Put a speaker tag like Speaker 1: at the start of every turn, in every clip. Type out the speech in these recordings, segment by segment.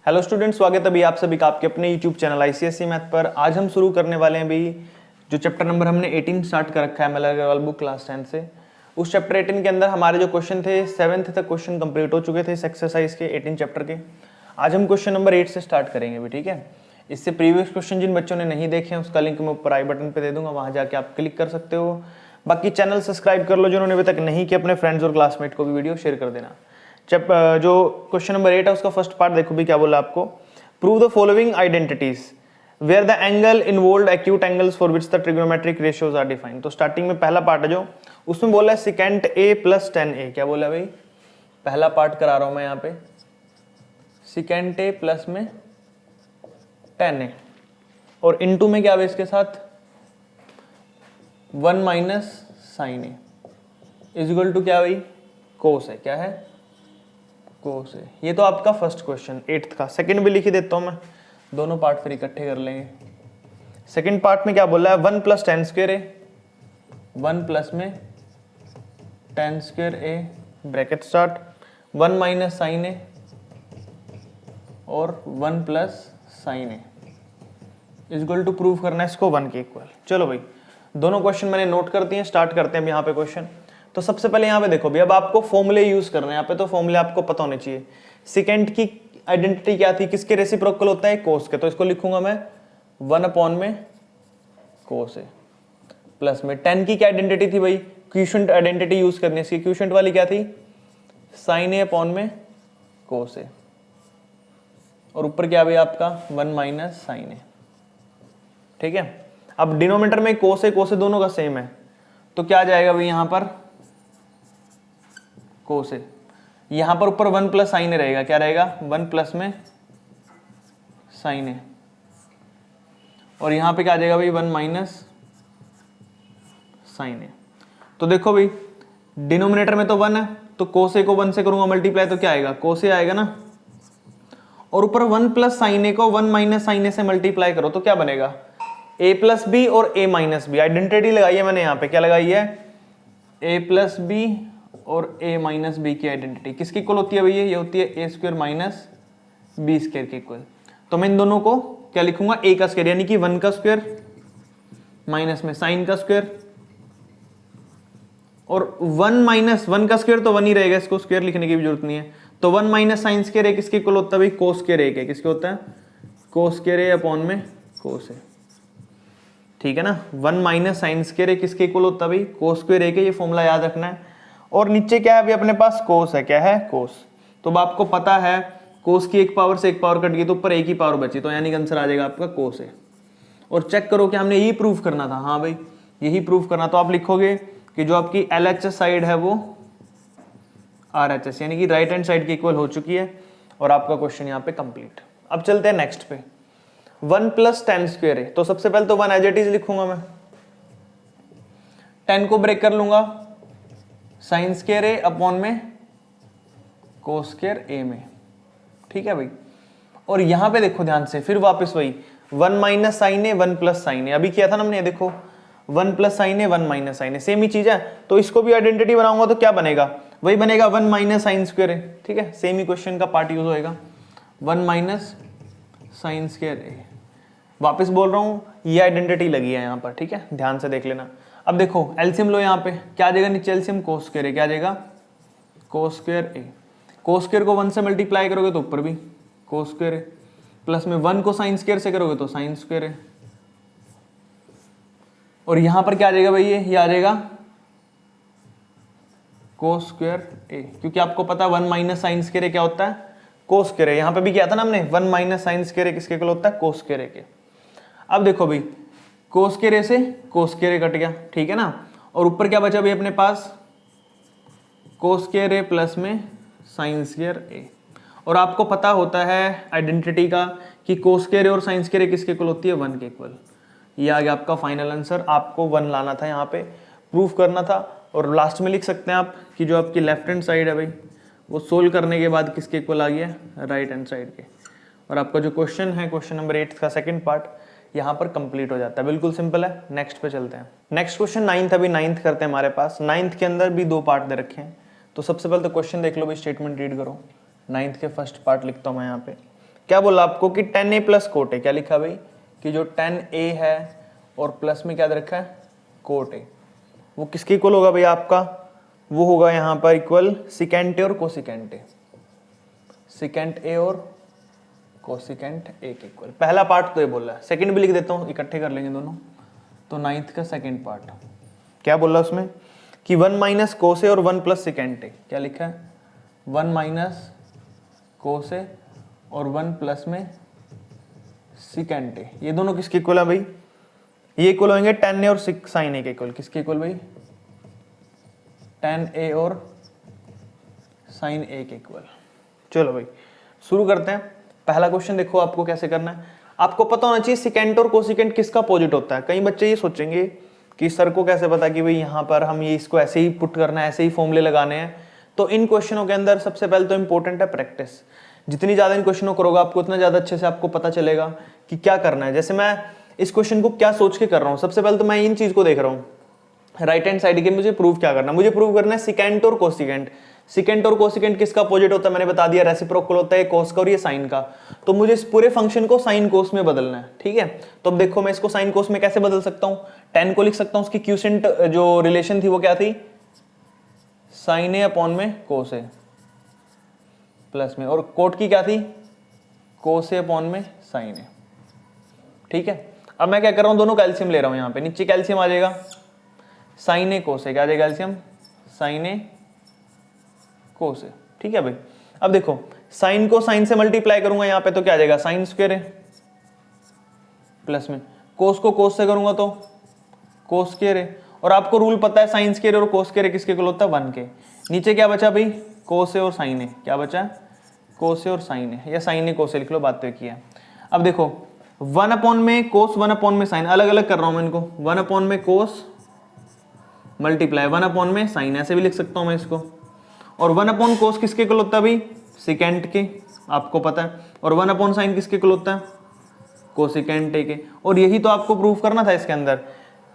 Speaker 1: Hello students, स्वागत है अभी आप सभी का आपके अपने यूट्यूब चैनल आईसीएसई मैथ पर। आज हम शुरू करने वाले हैं अभी जो चैप्टर नंबर हमने 18 स्टार्ट कर रखा है एमएल अग्रवाल बुक क्लास 10 से। उस चैप्टर 18 के अंदर हमारे जो क्वेश्चन थे 7th तक क्वेश्चन कंप्लीट हो चुके थे इस एक्सरसाइज के 18 चैप्टर के। आज हम क्वेश्चन नंबर 8 से स्टार्ट करेंगे अभी, ठीक है। इससे प्रीवियस क्वेश्चन जिन बच्चों ने नहीं देखे हैं उसका लिंक मैं ऊपर आई बटन पे दे दूंगा, वहां जाके आप क्लिक कर सकते हो। बाकी चैनल सब्सक्राइब कर लो जिन्होंने अभी तक नहीं किया, अपने फ्रेंड्स और क्लासमेट को भी वीडियो शेयर कर देना। जो क्वेश्चन नंबर 8 है उसका फर्स्ट पार्ट देखो भी क्या बोला आपको। Prove the following identities where the angle involved acute angles for which the trigonometric ratios are defined. तो स्टार्टिंग में पहला पार्ट है जो उसमें बोला है secant A plus tan A. क्या बोला भाई, पहला पार्ट करा रहा हूं मैं यहाँ पे, सिकेंट ए प्लस में टेन ए और इनटू में क्या है इसके साथ 1 minus sine A is equal to क्या भाई, कोस है। क्या है, कोस है। ये तो आपका फर्स्ट क्वेश्चन 8th का। सेकंड भी लिख ही देता हूं मैं, दोनों पार्ट फिर इकट्ठे कर लेंगे। सेकंड पार्ट में क्या बोला है, 1 plus tan square A, 1 plus में tan square A bracket start 1 minus sine A और 1 plus sine A is equal to prove करना है इसको 1 के इक्वल। चलो भाई, दोनों क्वेश्चन मैंने नोट कर दिए, स्टार्ट करते हैं अब यहाँ पे क्वेश्चन। तो सबसे पहले यहाँ पे देखो भी, अब आपको फॉर्मूले यूज करने हैं यहाँ पे, तो फॉर्मूले आपको पता होने चाहिए। सेकेंड की आइडेंटिटी क्या थी, किसके रेसिप्रोकल होता है, कोस के। तो इसको लिखूंगा मैं 1 अपॉन में कोस है प्लस में 10 की क्या आइडेंटिटी थी भाई, क्यूशेंट आइडेंटिटी यूज करनी है। क्यूशेंट वाली क्या थी, साइन ए अपॉन में कोस है और ऊपर क्या भाई आपका 1 माइनस साइन ए, ठीक है। अब डिनोमिनेटर में कोस है दोनों का सेम है, तो क्या आ जाएगा भाई यहाँ पर कोस है। यहां पर ऊपर 1 प्लस साइन ए रहेगा, क्या रहेगा 1 प्लस में साइन ए और यहां पे क्या आ जाएगा भाई 1 माइनस साइन ए। तो देखो भाई डिनोमिनेटर में तो 1 है, तो कोस ए को 1 से करूंगा मल्टीप्लाई, तो क्या आएगा कोस ए आएगा ना, और ऊपर 1 प्लस साइन ए को 1 माइनस साइन ए से मल्टीप्लाई करो तो क्या बनेगा a प्लस बी और a माइनस बी। आइडेंटिटी लगाई है मैंने यहाँ पे, क्या लगाई है, a प्लस बी और a माइनस बी की आइडेंटिटी किसकी इक्वल होती है भैया, ये होती है a square minus B square की इक्वल। तो मैं इन दोनों को क्या लिखूंगा, a का स्क्वायर यानी कि 1 का स्क्वायर माइनस में साइन का स्क्वायर और 1 माइनस 1 का स्क्वायर तो 1 ही रहेगा, इसको स्क्वायर लिखने की भी जरूरत नहीं है। तो 1 माइनस साइन स्क्वायर a किसके इक्वल होता है भाई, कोस स्क्वायर a के। किसके होता है, कोस स्क्वायर a अपॉन में कोस a, ठीक है ना। 1 माइनस साइन स्क्वायर a किसके इक्वल होता है भाई, कोस स्क्वायर a के। ये फॉर्मूला याद रखना है। और नीचे क्या है अभी अपने पास, कोस है। क्या है, कोस। तो अब आपको पता है कोस की एक पावर से एक पावर कट गई तो ऊपर एक ही पावर बची, तो यानी कि आंसर आ जाएगा आपका कोस है। और चेक करो कि हमने यही प्रूफ करना था, हाँ भाई यही प्रूफ करना। तो आप लिखोगे कि जो आपकी LHS साइड है वो RHS यानी कि राइट हैंड साइड की इक्वल हो चुकी है और आपका क्वेश्चन यहाँ पे कंप्लीट। अब चलते हैं नेक्स्ट पे, 1 प्लस टेन स्क्वायर है। तो सबसे पहले तो 1 एज इट इज लिखूंगा मैं, 10 को ब्रेक कर लूंगा, साइन स्क्वायर ए अपॉन में कोस स्क्वायर ए में, ठीक है भाई। और यहां पे देखो ध्यान से, फिर वापस वही 1 माइनस साइन ए 1 प्लस साइन ए, अभी किया था ना हमने, देखो 1 प्लस साइन ए 1 माइनस साइन ए, सेम ही चीज है। तो इसको भी आइडेंटिटी बनाऊंगा तो क्या बनेगा, वही बनेगा 1 माइनस साइन स्क्वायर ए, ठीक है। सेम ही क्वेश्चन का पार्ट यूज होएगा, 1 माइनस साइन स्क्वायर ए। वापस बोल रहा हूं ये आइडेंटिटी लगी है यहां पर, ठीक है, ध्यान से देख लेना। अब देखो एलसीएम लो, यहाँ पे क्या आ जाएगा, नीचे एलसीएम कोस स्क्वायर ए, क्या आ जाएगा कोस स्क्वायर ए। कोस स्क्वायर को 1 से मल्टीप्लाई करोगे तो ऊपर भी कोस स्क्वायर ए, प्लस में 1 को साइन स्क्वायर से करोगे तो साइन स्क्वायर ए। और यहां पर क्या आ जाएगा भाई, ये आ जाएगा कोस स्क्वायर ए, क्योंकि आपको पता है 1 माइनस साइन स्क्वायर ए क्या होता है, कोस स्क्वायर ए। यहां पे भी किया था ना हमने, 1 माइनस साइन स्क्वायर ए किसके इक्वल होता है, कोस स्क्वायर ए के। अब देखो भाई कोस स्क्वायर ए से कोस स्क्वायर ए कट गया, ठीक है ना। और ऊपर क्या बचा भाई अपने पास, कोस स्क्वायर ए प्लस में साइन स्क्वायर ए। और आपको पता होता है आइडेंटिटी का कि कोस स्क्वायर ए और साइन स्क्वायर ए किसके इक्वल होती है, 1 के इक्वल। ये आ गया आपका फाइनल आंसर। आपको 1 लाना था यहाँ पे, प्रूफ करना था। और लास्ट में लिख सकते हैं आप कि जो आपकी लेफ्ट हैंड साइड है भाई वो सोल्व करने के बाद किसके इक्वल आ गया, राइट हैंड साइड के। और आपका जो क्वेश्चन है क्वेश्चन नंबर 8 का सेकंड पार्ट यहाँ पर कंप्लीट हो जाता है। बिल्कुल सिंपल है। नेक्स्ट पे चलते हैं। नेक्स्ट क्वेश्चन 9th, अभी 9th करते हैं हमारे पास। 9th के अंदर भी 2 पार्ट दे रखे हैं। तो सबसे पहले तो क्वेश्चन देख लो भाई, स्टेटमेंट रीड करो। 9th के फर्स्ट पार्ट लिखता हूँ मैं यहाँ पे। क्या बोला आपको कि tan a प्लस कोट ए, क्या लिखा भाई कि जो tan a है और प्लस में क्या दे रखा है कोट ए, वो किसके इक्वल होगा भैया आपका, वो होगा यहाँ पर इक्वल सिकेंट ए और कोसिकेंट ए, सिकेंट ए और कोसिकेंट ए के इक्वल। पहला पार्ट तो ये बोल रहा है, सेकंड भी लिख देता हूँ, इकट्ठे कर लेंगे दोनों। तो 9th का सेकंड पार्ट क्या बोल रहा है उसमें कि 1 माइनस कोस ए और 1 प्लस सिकेंट ए, क्या लिखा है 1 माइनस कोस ए और 1 प्लस में सिकेंट ए, ये दोनों किसके इक्वल है भाई, ये इक्वल होंगे tan ए और sin ए के इक्वल। किसके इक्वल भाई, tan ए और sin ए के इक्वल। चलो भाई शुरू करते हैं। पहला क्वेश्चन देखो आपको कैसे करना है, आपको पता होना चाहिए सिकेंट और कोसिकेंट किसका अपोजिट होता है। कई बच्चे ये सोचेंगे कि सर को कैसे पता कि भाई यहाँ पर हम ये इसको ऐसे ही पुट करना है, ऐसे ही फॉर्मूले लगाने हैं। तो इन क्वेश्चनों के अंदर सबसे पहले तो इंपॉर्टेंट है प्रैक्टिस। जितनी ज़्यादा इन क्वेश्चनों करोगे आपको उतना ज़्यादा अच्छे से आपको पता चलेगा कि क्या करना है। जैसे मैं इस क्वेश्चन को क्या सोच के कर रहा हूँ, सबसे पहले तो मैं इन चीज़ को देख रहा हूँ राइट हैंड साइड के, मुझे प्रूव क्या करना है, मुझे प्रूव करना है सिकेंट और कोसिकेंट। सिकेंट और कोसिकेंट किसका अपोजिट होता है मैंने बता दिया, रेसिप्रोकल होता है कोस का और ये साइन का। तो मुझे इस पूरे फंक्शन को साइन कोस में बदलना है, ठीक है। तो अब देखो मैं इसको साइन कोस में कैसे बदल सकता हूँ, tan को लिख सकता हूँ, उसकी क्यूसेंट जो रिलेशन थी वो क्या थी, साइन ए अपॉन में कोस ए प्लस में, और कोट की क्या थी कोस ए अपॉन में साइन ए, ठीक है। अब मैं क्या कर रहा हूँ, दोनों कैल्शियम ले रहा हूँ, यहाँ पे नीचे कैल्शियम आ जाएगा, साइन ए कोस ए, क्या आ जाएगा कैल्शियम साइन ए कोस ए, ठीक है भाई। अब देखो साइन को साइन से मल्टीप्लाई करूंगा यहाँ पे तो क्या आ जाएगा साइन स्क्वायर है प्लस में, कोस को कोस से करूंगा तो कोस स्क्वायर है, और आपको रूल पता है साइन स्क्वायर और कोस स्क्वायर किसके इक्वल होता है 1 के। नीचे क्या बचा भाई कोस ए और साइन ए, क्या बचा कोस ए और साइन ए, या साइन ए कोस ए लिख लो, बात तो एक ही है। अब देखो 1 अपॉन में कोस 1 अपॉन में साइन, अलग अलग कर रहा हूं मैं इनको, 1 अपॉन में कोस मल्टीप्लाई 1 अपॉन में साइन, ऐसे भी लिख सकता हूं मैं इसको। और 1 अपॉन कोस किसके इक्वल होता है भाई सिकेंट के, आपको पता है, और 1 अपॉन साइन किसके इक्वल होता है कोसिकेंट ए के। और यही तो आपको प्रूफ करना था इसके अंदर,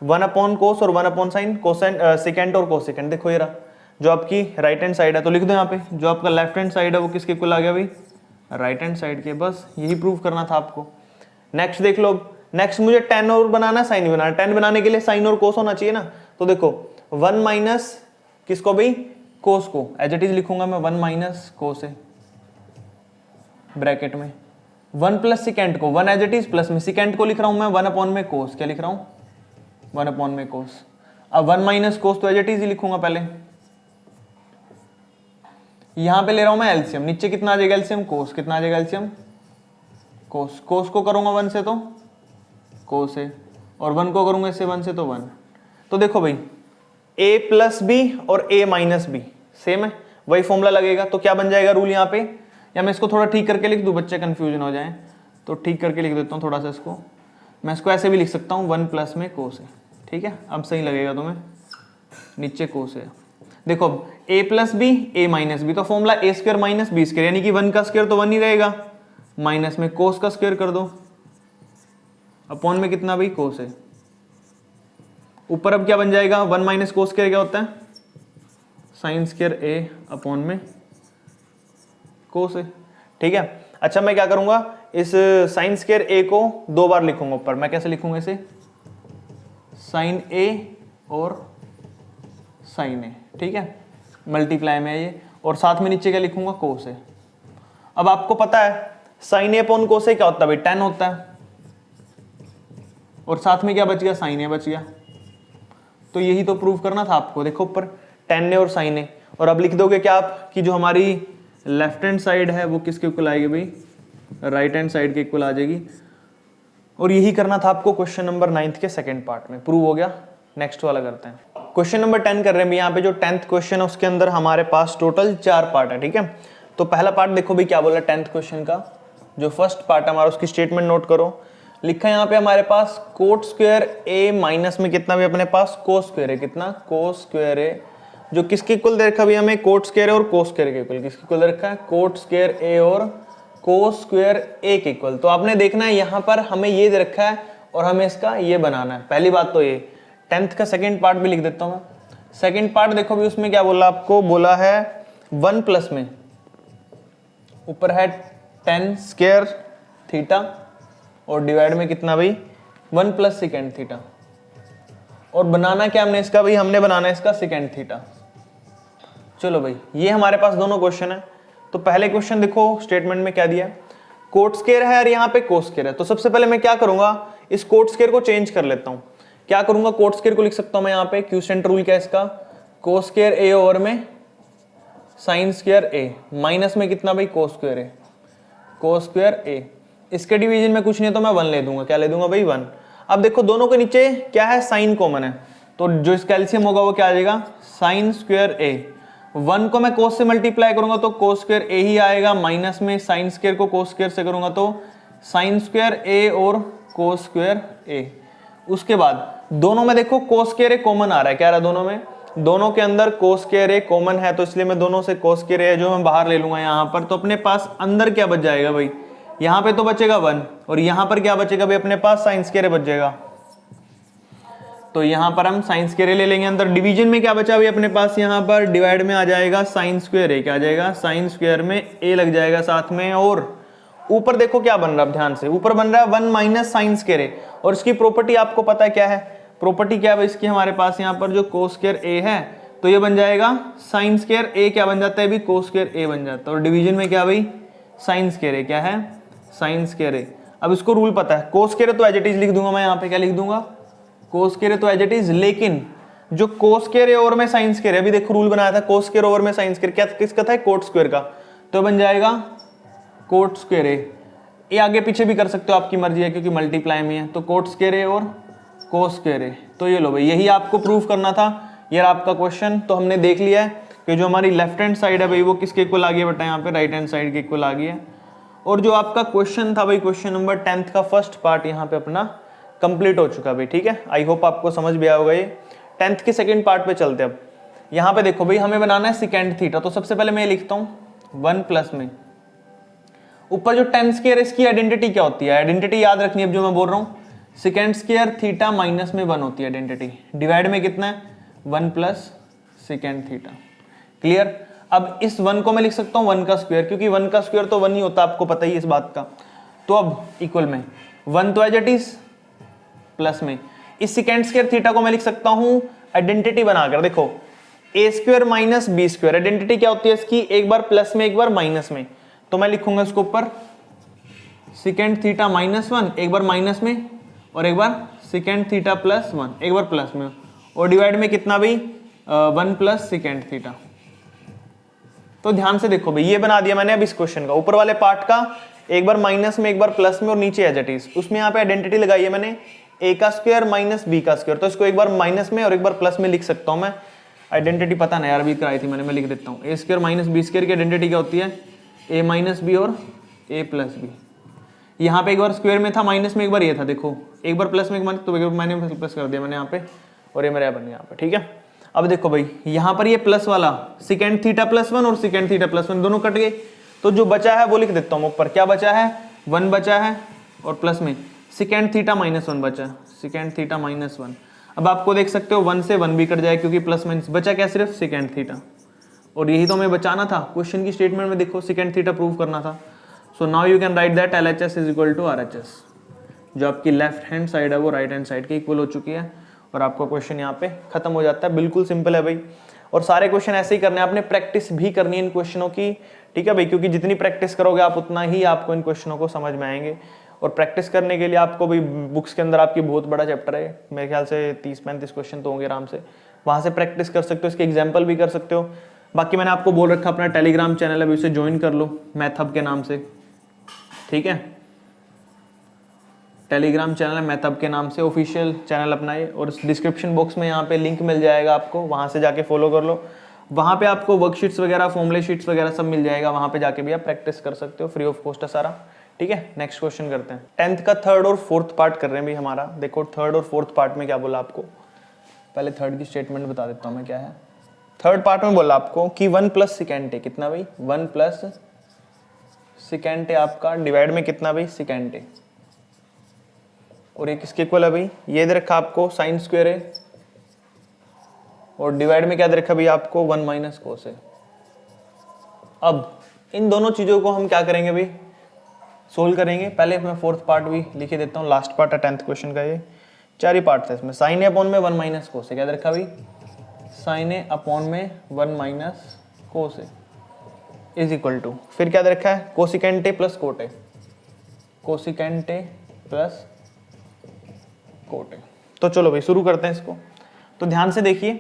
Speaker 1: 1 अपॉन कोस और 1 अपॉन साइन, कोसाइन सिकेंट और कोसिकेंट। देखो ये रहा जो आपकी राइट हैंड साइड है, तो लिख दो यहाँ पे जो आपका लेफ्ट हैंड साइड है वो किसके इक्वल आ गया भाई राइट हैंड साइड के। बस यही प्रूव करना था आपको। नेक्स्ट देख लो, नेक्स्ट मुझे tan और बनाना साइन भी बनाना, tan बनाने के लिए साइन और कोस होना चाहिए ना। तो देखो 1 माइनस किसको भाई कोस को, एज इट इज लिखूंगा मैं 1 माइनस कोस है ब्रैकेट में, 1 प्लस सिकेंट को 1 एज इट इज प्लस में सिकेंट को लिख रहा हूं मैं 1 अपॉन में कोस, क्या लिख रहा हूं 1 अपॉन में कोस। अब 1 माइनस कोस तो एज इट इज ही लिखूंगा पहले, यहां पे ले रहा हूं मैं एलसीएम, नीचे कितना आ जाएगा एलसीएम कोस, कितना आ जाएगा एलसीएम कोस, कोस को करूंगा 1 से तो कोस है, और 1 को करूंगा इससे 1 से तो 1। तो देखो भाई a प्लस बी और a माइनस बी सेम है, वही फॉर्मूला लगेगा। तो क्या बन जाएगा रूल यहाँ पे, या मैं इसको थोड़ा ठीक करके लिख दूं, बच्चे कंफ्यूजन हो जाएं तो ठीक करके लिख देता हूँ थोड़ा सा इसको। मैं इसको ऐसे भी लिख सकता हूँ 1 प्लस में कोस है, ठीक है, अब सही लगेगा तुम्हें, नीचे कोस है। देखो अब a plus B a minus B, तो formula a square minus B square, यानी कि 1 का स्क्वायर तो 1 ही रहेगा, माइनस में कोस का स्क्वायर कर दो, अपॉन में कितना भाई कोस है, ऊपर अब क्या बन जाएगा 1 माइनस कोस स्क्वायर क्या होता है साइन स्क्वायर ए अपॉन में कोस है, ठीक है। अच्छा मैं क्या करूंगा, इस साइन स्क्वायर ए को 2 बार लिखूंगा ऊपर, मैं कैसे लिखूंगा इसे साइन ए और साइन ए, ठीक है, मल्टीप्लाई में ये, और साथ में नीचे क्या लिखूंगा कोस है। अब आपको पता है साइन ए अपॉन कोस ए क्या होता है भाई tan होता है, और साथ में क्या बच गया साइन ए बच गया। तो यही तो प्रूव करना था आपको, देखो ऊपर tan ए और साइन ए, और अब लिख दोगे क्या आप कि जो हमारी लेफ्ट हैंड साइड है वो किसके इक्वल आएगी भाई राइट हैंड साइड के इक्वल आ जाएगी। और यही करना था आपको क्वेश्चन नंबर 9th के सेकंड पार्ट में, प्रूव हो गया। नेक्स्ट वाला करते हैं, क्वेश्चन नंबर 10 कर रहे हैं। यहाँ पे जो 10th क्वेश्चन है उसके अंदर हमारे पास टोटल 4 पार्ट है, ठीक है। तो पहला पार्ट देखो भी क्या बोला 10th क्वेश्चन का, जो फर्स्ट पार्ट है हमारा उसकी स्टेटमेंट नोट करो। लिखा है यहाँ पे हमारे पास कोट स्क्वायर ए माइनस में कितना भी अपने पास कोस स्क्वायर है, कितना कोस स्क्वायर है, जो किसके इक्वल दे रखा है हमें कोट स्क्वायर है और कोस स्क्वायर के इक्वल, किसके इक्वल दे रखा है कोट स्क्वायर ए और कोस स्क्वायर ए के इक्वल। तो आपने देखना है यहाँ पर हमें ये दे रखा है और हमें इसका ये बनाना है। पहली बात तो ये 10th का सेकंड पार्ट भी लिख देता हूँ मैं। सेकंड पार्ट देखो भी उसमें क्या बोला आपको, बोला है 1 प्लस में ऊपर है टेन स्क्वायर थीटा और डिवाइड में कितना भाई 1 प्लस सेकेंड थीटा। और बनाना क्या हमने इसका भाई, हमने बनाना है इसका सेकेंड थीटा। चलो भाई ये हमारे पास दोनों क्वेश्चन है। तो पहले क्वेश्चन देखो स्टेटमेंट में क्या दिया है, कोट स्क्वायर है और यहाँ पे कोस स्क्वायर है। तो सबसे पहले मैं क्या करूंगा, इस कोट स्क्वायर को चेंज कर लेता हूँ। क्या करूंगा, कोट स्क्वायर को लिख सकता हूँ मैं यहाँ पे, क्यूसेंट रूल क्या है इसका, कोस स्क्वायर ए ओवर में साइन स्क्वायर ए, माइनस में कितना भाई कोस स्क्वायर ए, कोस स्क्वायर ए। इसके डिवीजन में कुछ नहीं है तो मैं 1 ले दूंगा, क्या ले दूंगा भाई 1। अब देखो दोनों के नीचे क्या है, साइन कॉमन है, तो जो इसका एलसीएम होगा वो क्या आ जाएगा, साइन स्क्वायर ए। 1 को मैं कोस से मल्टीप्लाई करूंगा तो कोस स्क्वायर ए ही आएगा, माइनस में साइन स्क्वायर को कोस स्क्वायर से करूंगा तो साइन स्क्वायर ए और कोस स्क्वायर ए। उसके बाद दोनों में देखो कोस स्क्वायर ए कॉमन आ रहा है, क्या आ रहा है दोनों में, दोनों के अंदर कोस स्क्वायर ए कॉमन है, तो इसलिए मैं दोनों से कोस स्क्वायर ए जो मैं बाहर ले लूंगा यहाँ पर। तो अपने पास अंदर क्या बच जाएगा भाई, यहाँ पे तो बचेगा 1 और यहाँ पर क्या बचेगा भाई, अपने पास साइन स्क्वायर ए बच जाएगा। तो यहाँ पर हम साइन स्क्वायर ए ले लेंगे। अंदर डिवीजन में क्या बचा भाई अपने पास, यहाँ पर डिवाइड में आ जाएगा साइन स्क्वायर ए, क्या आ जाएगा, साइन स्क्वायर में ए लग जाएगा साथ में। और ऊपर देखो क्या बन रहा है, ध्यान से ऊपर बन रहा है 1 माइनस साइन स्क्वायर ए, और इसकी प्रॉपर्टी आपको पता है क्या है, प्रॉपर्टी क्या है इसकी, हमारे पास यहाँ पर जो कोस स्क्वायर ए है तो ये बन जाएगा साइन स्क्वायर ए, क्या बन जाता है भी, कोस स्क्वायर ए बन जाता है। और डिवीजन में क्या भाई, साइन स्क्वायर ए, क्या है, साइन स्क्वायर ए। अब इसको रूल पता है, कोस स्क्वायर तो एज इट इज लिख दूंगा मैं यहाँ पे, क्या लिख दूंगा, कोस स्क्वायर तो एज इट इज, लेकिन जो कोस स्क्वायर ओवर में साइन स्क्वायर है, अभी देखो रूल बनाया था कोस स्क्वायर ओवर में साइन स्क्वायर, क्या किसका था, कोट स्क्वायर का, तो बन जाएगा कोट स्क्वायर ए। ये आगे पीछे भी कर सकते हो, आपकी मर्जी है क्योंकि मल्टीप्लाई में है, तो कोट स्क्वायर ए और कोस स्क्वायर ए। तो ये लो भाई, यही आपको प्रूव करना था, ये आपका क्वेश्चन। तो हमने देख लिया है कि जो हमारी लेफ्ट हैंड साइड है भाई वो किसके इक्वल आ गई है बेटा, यहाँ पे राइट हैंड साइड के इक्वल आ गई है। और जो आपका क्वेश्चन था भाई, क्वेश्चन नंबर 10th का फर्स्ट पार्ट यहाँ पे अपना कंप्लीट हो चुका भाई, ठीक है। आई होप आपको समझ भी आया होगा ये। 10th के सेकंड पार्ट पे चलते हैं। अब यहाँ पे देखो भाई, हमें बनाना है सेकेंड थीटा, तो सबसे पहले मैं लिखता हूँ 1 प्लस में ऊपर जो टेन स्क्वायर, इसकी आइडेंटिटी क्या होती है, आइडेंटिटी याद रखनी है। अब जो मैं बोल रहा हूँ सेकेंड स्क्वायर थीटा माइनस में 1 होती है आइडेंटिटी, डिवाइड में कितना है 1 प्लस सेकेंड थीटा, क्लियर। अब इस 1 को मैं लिख सकता हूँ 1 का स्क्वायर, क्योंकि 1 का स्क्वायर तो 1 ही होता है, आपको पता ही है इस बात का। तो अब इक्वल में 1 तो एज इट इज, प्लस में इस सेकेंड स्क्वायर थीटा को मैं लिख सकता हूँ आइडेंटिटी बनाकर, देखो A square minus B square, identity क्या होती है इसकी, एक बार प्लस में एक बार माइनस में, तो मैं लिखूंगा इसको ऊपर सेकेंड थीटा माइनस 1, एक बार माइनस में और एक बार सेकेंड थीटा प्लस 1, एक बार प्लस में, और डिवाइड में कितना भाई 1 प्लस सेकेंड थीटा। तो ध्यान से देखो भाई, ये बना दिया मैंने अब इस क्वेश्चन का, ऊपर वाले पार्ट का एक बार माइनस में एक बार प्लस में और नीचे एज इट इज, उसमें यहाँ पे आइडेंटिटी लगाई है मैंने ए का स्क्वायर माइनस बी का स्क्वायर, तो इसको एक बार माइनस में और एक बार प्लस में लिख सकता हूँ मैं। आइडेंटिटी पता नहीं यार, अभी कराई थी मैंने, मैं लिख देता हूँ। ए स्क्वायर माइनस बी स्क्वायर की आइडेंटिटी क्या होती है, ए माइनस बी और ए प्लस बी। यहाँ पे एक बार स्क्वायर में था माइनस में, एक बार ये था, देखो एक बार प्लस में एक माइनस, तो एक बार मैंने प्लस कर दिया मैंने यहाँ पे, और ये मेरा बन गया यहाँ पे, ठीक है। अब देखो भाई यहाँ पर ये प्लस वाला सेकेंड थीटा प्लस 1 और सेकेंड थीटा प्लस 1 दोनों कट गए, तो जो बचा है वो लिख देता हूँ ऊपर, क्या बचा है 1 बचा है और प्लस में सेकेंड थीटा माइनस 1 बचा, सेकेंड थीटा माइनस 1। अब आपको देख सकते हो 1 से 1 भी कट जाए, क्योंकि प्लस माइनस बचा क्या, सिर्फ सेकेंड थीटा, और यही तो हमें बचाना था। क्वेश्चन की स्टेटमेंट में देखो सेकेंड थीटा प्रूव करना था। So now you can write that LHS is equal to RHS। जो आपकी लेफ्ट हैंड साइड है वो राइट हैंड साइड के इक्वल हो चुकी है, और आपका क्वेश्चन यहाँ पे खत्म हो जाता है। बिल्कुल सिंपल है भाई, और सारे क्वेश्चन ऐसे ही करने हैं, आपने प्रैक्टिस भी करनी है इन क्वेश्चनों की, ठीक है भाई, क्योंकि जितनी प्रैक्टिस करोगे आप उतना ही आपको इन क्वेश्चनों को समझ में आएंगे। और प्रैक्टिस करने के लिए आपको भी बुक्स के अंदर आपकी बहुत बड़ा चैप्टर है, मेरे ख्याल से 30-35 क्वेश्चन तो होंगे आराम से, वहाँ से प्रैक्टिस कर सकते हो, इसके एग्जाम्पल भी कर सकते हो। बाकी मैंने आपको बोल रखा अपना टेलीग्राम चैनल है, अभी उसे ज्वाइन कर लो मैथ हब के नाम से, ठीक है। टेलीग्राम चैनल है मैथ हब के नाम से, ऑफिशियल चैनल अपना ये, और डिस्क्रिप्शन बॉक्स में यहाँ पे लिंक मिल जाएगा आपको, वहाँ से जाके फॉलो कर लो। वहाँ पे आपको वर्कशीट्स वगैरह, फॉर्मूले शीट्स वगैरह सब मिल जाएगा, वहाँ पे जाके भी आप प्रैक्टिस कर सकते हो, फ्री ऑफ कॉस्ट है सारा, ठीक है। नेक्स्ट क्वेश्चन करते हैं। 10th का थर्ड और फोर्थ पार्ट कर रहे हैं भाई हमारा। देखो थर्ड और फोर्थ पार्ट में क्या बोला आपको, पहले थर्ड की स्टेटमेंट बता देता हूँ मैं क्या है। थर्ड पार्ट में बोला आपको कि 1 प्लस सेकेंड ए, कितना भाई 1 प्लस सेकेंड ए आपका, डिवाइड में कितना भाई सेकेंड ए, और ये किसके इक्वल है भाई, ये दे रखा आपको साइन स्क्वायर ए, और डिवाइड में क्या दे रखा भाई आपको 1 माइनस कोस ए। अब इन दोनों चीजों को हम क्या करेंगे भाई, सोल्व करेंगे। पहले मैं फोर्थ पार्ट भी लिखे देता हूँ, लास्ट पार्ट है 10th क्वेश्चन का, ये 4 ही पार्ट था इसमें। साइन ए अपॉन में 1 माइनस कोस ए, क्या दे रखा भाई, साइन ए अपॉन में 1 minus cos A is equal to, फिर क्या दे रखा है, cosecant A plus cot A, cosecant A plus cot A. तो चलो भाई शुरू करते हैं इसको। तो ध्यान से देखिए,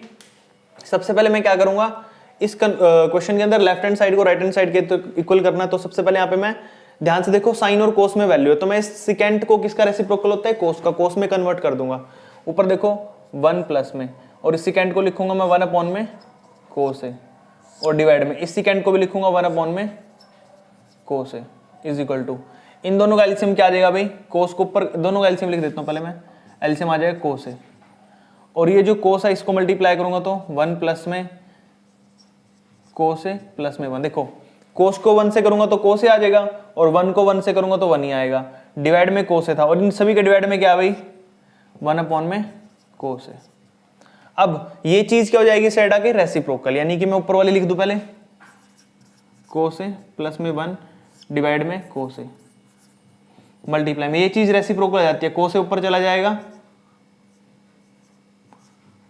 Speaker 1: सबसे पहले मैं क्या करूंगा, इस क्वेश्चन के अंदर लेफ्ट हैंड साइड को राइट हैंड साइड के तो इक्वल करना है। तो सबसे पहले यहाँ पे मैं ध्यान से देखो, साइन और कोस में वैल्यू है, तो मैं इस सिकेंट को किसका रेसिप्रोकल होता है, कोस का, कोस में कन्वर्ट कर दूंगा। ऊपर देखो 1 प्लस में, और इस सिकेंट को लिखूंगा मैं 1 अपॉन में कोस है, और डिवाइड में इस सिकेंट को भी लिखूंगा 1 अपॉन में कोस है इज इक्वल टू, इन दोनों का एलसीएम क्या आ जाएगा भाई, कोस को ऊपर दोनों का एलसीएम लिख देता हूँ पहले मैं, एलसीएम आ जाएगा कोस है, और ये जो कोस है इसको मल्टीप्लाई करूंगा तो 1 प्लस में कोस है प्लस में 1। देखो कोस को 1 से करूंगा तो कोस आ जाएगा, और 1 को 1 से करूंगा तो 1 ही आएगा। डिवाइड में कोस था, और इन सभी के डिवाइड में क्या भाई, 1 अपॉन में कोस है। अब ये चीज क्या हो जाएगी सेट आके, रेसिप्रोकल, यानी कि मैं ऊपर वाली लिख दूं पहले, कोस है प्लस में 1 डिवाइड में कोस है, मल्टीप्लाई में ये चीज रेसिप्रोकल हो जाती है, कोस ऊपर चला जाएगा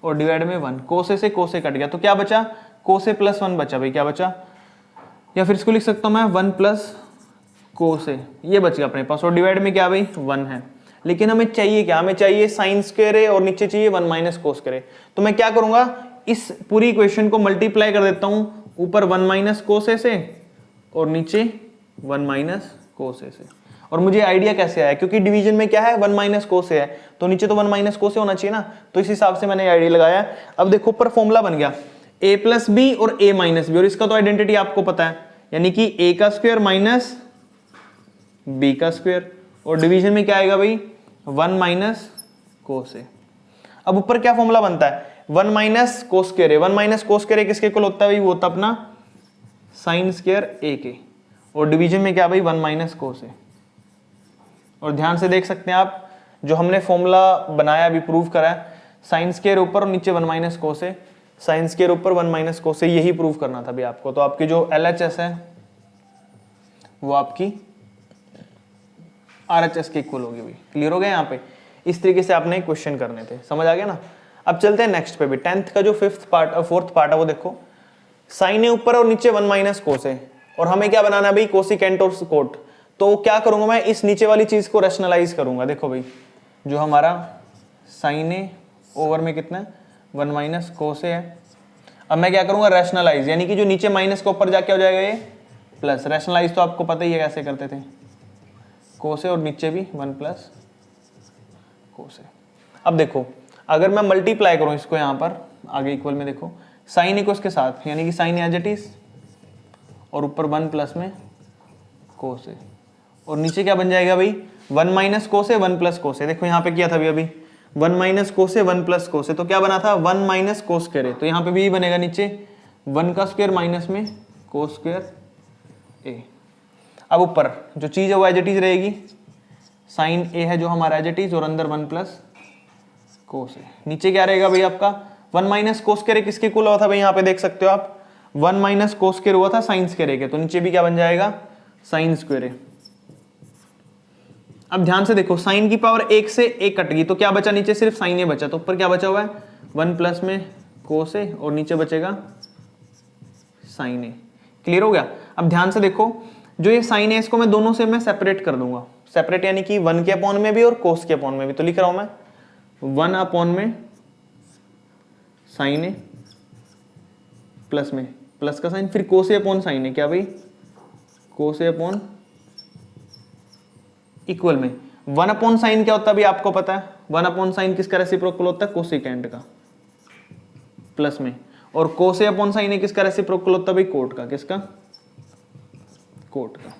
Speaker 1: और डिवाइड में 1, कोसे से कोसे कट गया, तो क्या बचा, कोसे प्लस 1 बचा भाई, क्या बचा, या फिर इसको लिख सकता हूं मैं 1 प्लस कोसे, ये बच गया अपने पास, और डिवाइड में क्या भाई 1 है। लेकिन हमें चाहिए क्या, हमें चाहिए साइन स्क्वायर है और नीचे चाहिए 1 माइनस कोस स्क्वायर है। तो मैं क्या करूंगा, इस पूरी इक्वेशन को मल्टीप्लाई कर देता हूं, ऊपर 1 माइनस कोसे से और नीचे 1 माइनस कोसे से। और मुझे आइडिया कैसे आया, क्योंकि डिवीजन में क्या है 1 माइनस कोसे है, तो नीचे तो 1 माइनस कोसे होना चाहिए ना, तो इस हिसाब से मैंने आइडिया लगाया। अब देखो ऊपर फॉर्मूला बन गया a प्लस बी और a माइनस बी, और इसका तो आइडेंटिटी आपको पता है, यानी कि a का स्क्वायर माइनस b का स्क्वायर, और डिवीजन में क्या आएगा भाई 1 माइनस कोस ए। अब ऊपर क्या फॉर्मूला बनता है, 1 minus cos square, 1 minus cos square किसके इक्वल होता है भाई, वो होता अपना साइन स्क्वायर a के, और डिवीजन में क्या भाई 1 माइनस कोस ए। और ध्यान से देख सकते हैं आप, जो हमने फॉर्मूला बनाया अभी प्रूव करा है, साइन स्क्वायर ऊपर और नीचे 1 माइनस कोस ए, साइन स्क्वायर ऊपर 1 माइनस कोस ए, यही प्रूव करना था भी आपको। तो आपकी जो LHS है वो आपकी RHS के इक्वल होगी भाई। क्लियर हो गया यहाँ पे, इस तरीके से आपने क्वेश्चन करने थे, समझ आ गया ना। अब चलते हैं नेक्स्ट पे भी, 10th का जो फोर्थ पार्ट है वो देखो, साइन है ऊपर और नीचे 1 माइनस कोस है, और हमें क्या बनाना है भाई, कोसिकेंट और कोट। तो क्या करूंगा मैं, इस नीचे वाली चीज को रैशनलाइज करूंगा। देखो भाई, जो हमारा साइन ए ओवर में कितना है 1 माइनस कोस है, अब मैं क्या करूंगा रैशनलाइज, यानी कि जो नीचे माइनस को ऊपर जाके हो जाएगा ये प्लस, रैशनलाइज तो आपको पता ही है कैसे करते थे, कोस है और नीचे भी 1 प्लस कोस है। अब देखो अगर मैं मल्टीप्लाई करूं इसको यहाँ पर आगे इक्वल में, देखो साइन ए को इसके साथ, यानी कि साइन एज इट इज, और ऊपर 1 प्लस में कोस है, और नीचे क्या बन जाएगा भाई 1 माइनस कोस है 1 प्लस कोस है। देखो यहाँ पे किया था अभी 1 माइनस कोस है 1 प्लस कोस है, तो क्या बना था 1 माइनस कोस स्क्वायर है, तो यहाँ पे भी बनेगा नीचे 1 का स्क्वायर माइनस में कोस स्क्वायर ए। अब ऊपर जो चीज है वो एज इट इज रहेगी, साइन ए है जो हमारा एज इट इज, और अंदर 1 प्लस कोस है। नीचे क्या रहेगा भाई आपका 1 माइनस कोस स्क्वायर किसके इक्वल हुआ था भाई, यहाँ पे देख सकते हो आप 1 माइनस कोस स्क्वायर हुआ था साइन स्क्वायर के, तो नीचे भी क्या बन जाएगा साइन स्क्वायर है। अब ध्यान से देखो, साइन की पावर 1 से 1 कट गई, तो क्या बचा नीचे, सिर्फ साइन ए बचा, तो ऊपर क्या बचा हुआ है 1 प्लस में कोस ए, और नीचे बचेगा साइन ए। क्लियर हो गया। अब ध्यान से देखो, जो ये साइन है इसको मैं दोनों से मैं सेपरेट कर दूंगा, सेपरेट यानी कि 1 के अपॉन में भी और कोस के अपॉन में भी, तो लिख रहा हूं मैं 1 अपॉन में साइन ए प्लस में प्लस का साइन, फिर कोस ए अपॉन साइन है, क्या भाई कोस ए अपॉन इक्वल में 1 अपॉन साइन क्या होता है भाई आपको पता है, 1 अपॉन साइन किसका रेसिप्रोकल होता है, कोसिकेंट का, प्लस में, और कोस ए अपॉन साइन किसका रेसिप्रोकल होता है भाई, कोट का, किसका, कोट का।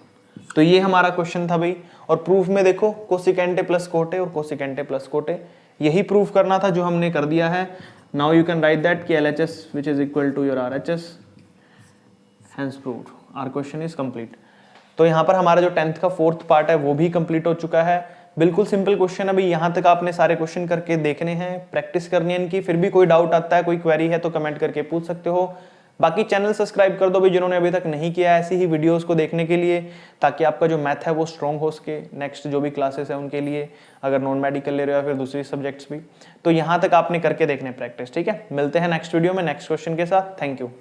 Speaker 1: तो ये हमारा क्वेश्चन था भाई, और प्रूफ में देखो cosecant A plus cot A और cosecant A plus cot A, यही प्रूफ करना था जो हमने कर दिया है। Now you can write that कि LHS which is equal to your RHS, hence proved, our question is complete। तो यहाँ पर हमारा जो 10th का फोर्थ पार्ट है वो भी कंप्लीट हो चुका है। बिल्कुल सिंपल क्वेश्चन, अभी यहाँ तक आपने सारे क्वेश्चन करके देखने हैं, प्रैक्टिस करनी है इनकी। फिर भी कोई डाउट आता है, कोई क्वेरी है तो कमेंट करके पूछ सकते हो। बाकी चैनल सब्सक्राइब कर दो भी जिन्होंने अभी तक नहीं किया ऐसी ही वीडियोस को देखने के लिए, ताकि आपका जो मैथ है वो स्ट्रॉन्ग हो सके नेक्स्ट जो भी क्लासेस है उनके लिए, अगर नॉन मेडिकल ले रहे हो या फिर दूसरी सब्जेक्ट्स भी। तो यहाँ तक आपने करके देखने प्रैक्टिस, ठीक है। मिलते हैं नेक्स्ट वीडियो में नेक्स्ट क्वेश्चन के साथ। Thank you.